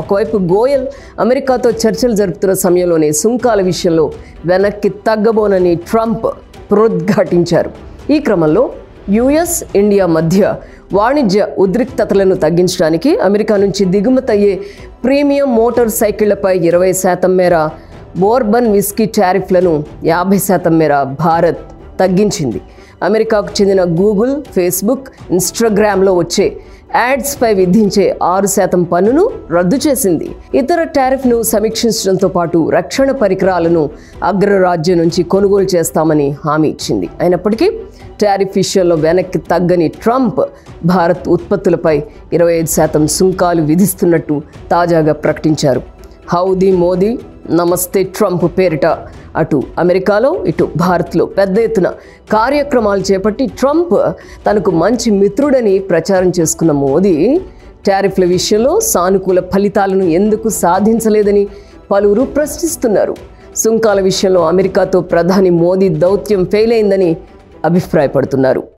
ఒకవైపు గోయల్ అమెరికాతో చర్చలు జరుపుతున్న సమయంలోనే సుంకాల విషయంలో వెనక్కి తగ్గబోనని ట్రంప్ పునరుద్ఘాటించారు. ఈ క్రమంలో యుఎస్ ఇండియా మధ్య వాణిజ్య ఉద్రిక్తతలను తగ్గించడానికి అమెరికా నుంచి దిగుమతయ్యే ప్రీమియం మోటార్ సైకిళ్లపై 20% మేర బోర్బన్ విస్కీ టారిఫ్లను 50% మేర భారత్ తగ్గించింది. అమెరికాకు చెందిన గూగుల్, ఫేస్బుక్, ఇన్స్టాగ్రామ్లో వచ్చే యాడ్స్పై విధించే 6% పన్నును రద్దు చేసింది. ఇతర టారిఫ్ను సమీక్షించడంతో పాటు రక్షణ పరికరాలను అగ్రరాజ్యం నుంచి కొనుగోలు చేస్తామని హామీ ఇచ్చింది. అయినప్పటికీ టారిఫ్ విషయంలో వెనక్కి తగ్గని ట్రంప్ భారత్ ఉత్పత్తులపై 25% సుంకాలు విధిస్తున్నట్టు తాజాగా ప్రకటించారు. హౌదీ మోదీ, నమస్తే ట్రంప్ పేరిట అటు అమెరికాలో ఇటు భారత్లో పెద్ద ఎత్తున కార్యక్రమాలు చేపట్టి ట్రంప్ తనకు మంచి మిత్రుడని ప్రచారం చేసుకున్న మోదీ టారిఫ్ల విషయంలో సానుకూల ఫలితాలను ఎందుకు సాధించలేదని పలువురు ప్రశ్నిస్తున్నారు. సుంకాల విషయంలో అమెరికాతో ప్రధాని మోదీ దౌత్యం ఫెయిల్ అయిందని అభిప్రాయపడుతున్నారు.